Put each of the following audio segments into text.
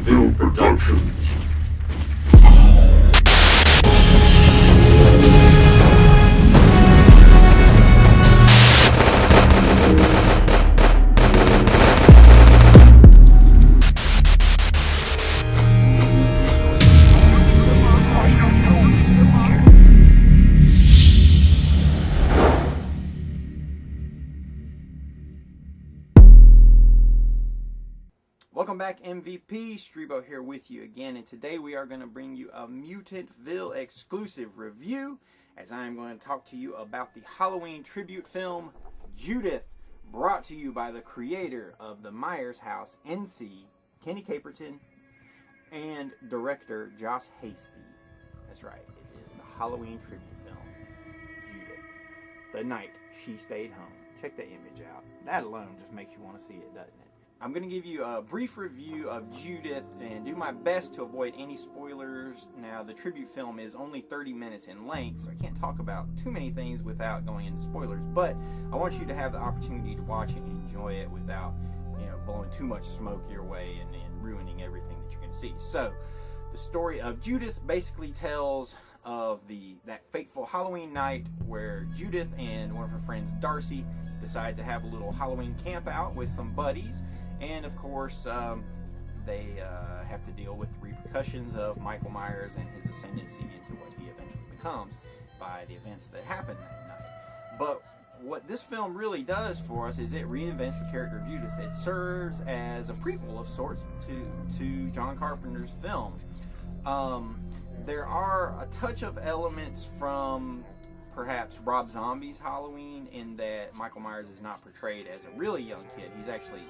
Mutantville Productions. Welcome back, MVP. Streebo here with you again, and today we are going to bring you a Mutantville exclusive review, as I am going to talk to you about the Halloween tribute film Judith, brought to you by the creator of The Myers House, NC, Kenny Caperton, and director Josh Hasty. That's right, it is the Halloween tribute film Judith, the night she stayed home. Check that image out. That alone just makes you want to see it, doesn't it? I'm going to give you a brief review of Judith and do my best to avoid any spoilers. Now, the tribute film is only 30 minutes in length, so I can't talk about too many things without going into spoilers, but I want you to have the opportunity to watch it and enjoy it without, blowing too much smoke your way and ruining everything that you're going to see. So, the story of Judith basically tells of that fateful Halloween night where Judith and one of her friends, Darcy, decide to have a little Halloween camp out with some buddies. And of course, they have to deal with the repercussions of Michael Myers and his ascendancy into what he eventually becomes by the events that happen that night. But what this film really does for us is it reinvents the character of Judith. It serves as a prequel of sorts to John Carpenter's film. There are a touch of elements from perhaps Rob Zombie's Halloween, in that Michael Myers is not portrayed as a really young kid. He's actually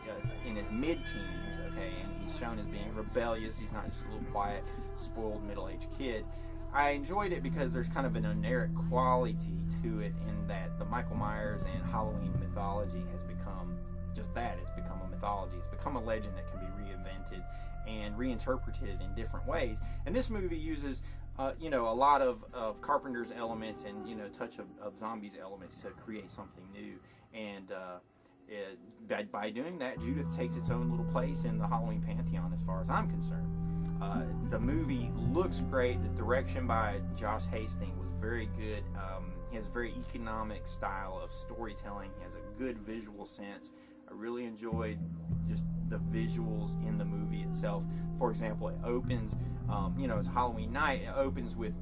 in his mid-teens, okay, and he's shown as being rebellious. He's not just a little quiet, spoiled, middle-aged kid. I enjoyed it because there's kind of an oniric quality to it, in that the Michael Myers and Halloween mythology has become just that. It's become a mythology. It's become a legend that can be reinvented and reinterpreted in different ways. And this movie uses a lot of Carpenter's elements and, a touch of Zombie's elements to create something new. And by doing that, Judith takes its own little place in the Halloween pantheon as far as I'm concerned. The movie looks great. The direction by Josh Hasty was very good. He has a very economic style of storytelling. He has a good visual sense. I really enjoyed just the visuals in the movie itself. For example, it opens, it's Halloween night. It opens with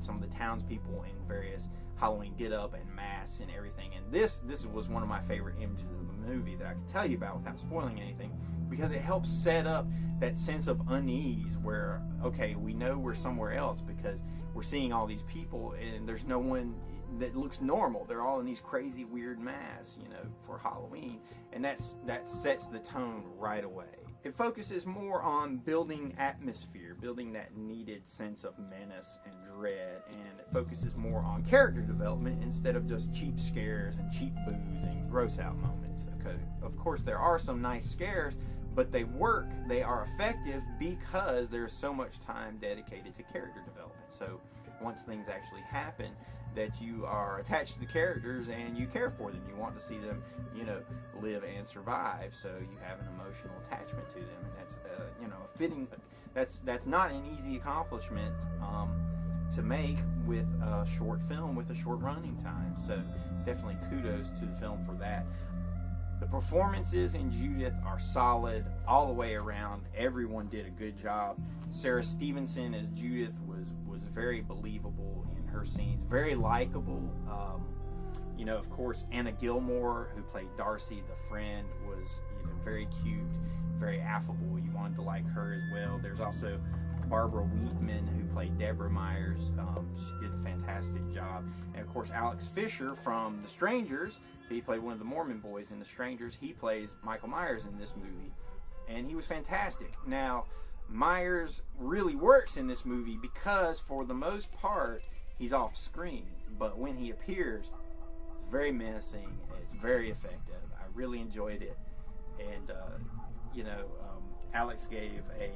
some of the townspeople in various Halloween get-up and masks and everything. And this was one of my favorite images of the movie that I could tell you about without spoiling anything, because it helps set up that sense of unease where, okay, we know we're somewhere else because we're seeing all these people and there's no one that looks normal. They're all in these crazy, weird masks, for Halloween, and that sets the tone right away. It focuses more on building atmosphere, building that needed sense of menace and dread, and it focuses more on character development instead of just cheap scares and cheap boos and gross out moments. Okay, of course there are some nice scares, but they work, they are effective because there's so much time dedicated to character development. So once things actually happen, that you are attached to the characters and you care for them. You want to see them, live and survive. So you have an emotional attachment to them, and that's, a fitting. That's not an easy accomplishment to make with a short film with a short running time. So definitely kudos to the film for that. The performances in Judith are solid all the way around. Everyone did a good job. Sarah Stevenson as Judith was very believable in her scenes, very likable. Of course, Anna Gilmore, who played Darcy, the friend, was very cute, very affable. You wanted to like her as well. There's also Barbara Wheatman, who played Deborah Myers. She did a fantastic job. And of course, Alex Fisher from The Strangers, he played one of the Mormon boys in The Strangers. He plays Michael Myers in this movie, and he was fantastic. Now, Myers really works in this movie because, for the most part, he's off screen. But when he appears, it's very menacing. It's very effective. I really enjoyed it. And, Alex gave a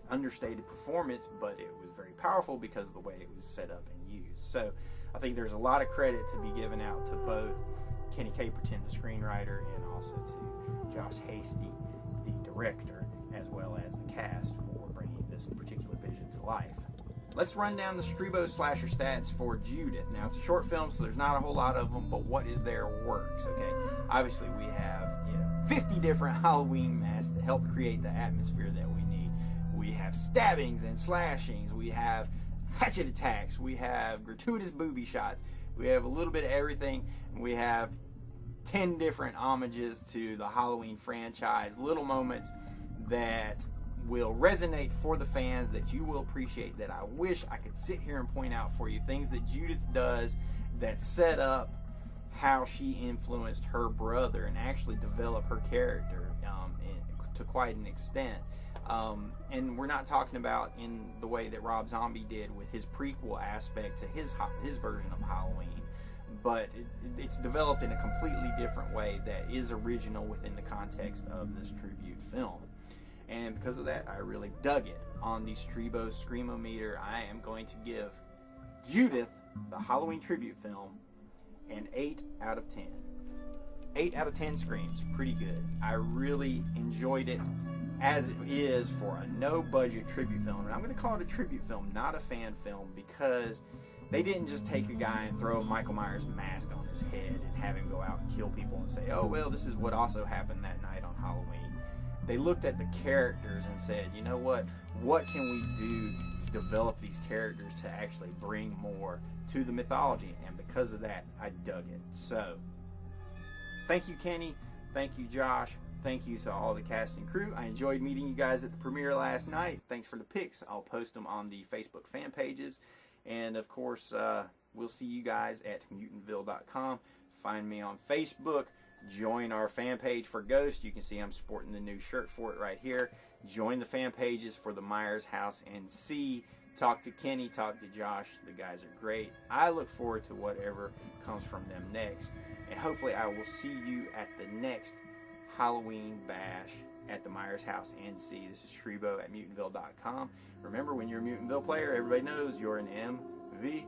understated performance, but it was very powerful because of the way it was set up and used. So I think there's a lot of credit to be given out to both Kenny Caperton, the screenwriter, and also to Josh Hasty, the director, as well as the cast, for bringing life. Let's run down the Streebo slasher stats for Judith. Now, it's a short film, so there's not a whole lot of them, but what is there works, okay? Obviously, we have 50 different Halloween masks that help create the atmosphere that we need. We have stabbings and slashings. We have hatchet attacks. We have gratuitous booby shots. We have a little bit of everything. We have 10 different homages to the Halloween franchise, little moments that will resonate for the fans, that you will appreciate, that I wish I could sit here and point out for you. Things that Judith does that set up how she influenced her brother and actually develop her character to quite an extent. And we're not talking about in the way that Rob Zombie did with his prequel aspect to his version of Halloween, but it's developed in a completely different way that is original within the context of this tribute film. And because of that, I really dug it. On the Streebo Screamometer, I am going to give Judith, the Halloween tribute film, an 8 out of 10. 8 out of 10 screams. Pretty good. I really enjoyed it as it is for a no-budget tribute film. And I'm going to call it a tribute film, not a fan film, because they didn't just take a guy and throw Michael Myers' mask on his head and have him go out and kill people and say, oh, well, this is what also happened that night on Halloween. They looked at the characters and said, you know what can we do to develop these characters to actually bring more to the mythology? And because of that, I dug it. So, thank you, Kenny. Thank you, Josh. Thank you to all the cast and crew. I enjoyed meeting you guys at the premiere last night. Thanks for the pics. I'll post them on the Facebook fan pages. And, of course, we'll see you guys at Mutantville.com. Find me on Facebook. Join our fan page for Ghost. You can see I'm sporting the new shirt for it right here. Join the fan pages for the Myers House NC. Talk to Kenny, talk to Josh. The guys are great. I look forward to whatever comes from them next. And hopefully I will see you at the next Halloween bash at the Myers House NC. This is Streebo at Mutantville.com. Remember, when you're a Mutantville player, everybody knows you're an MVP.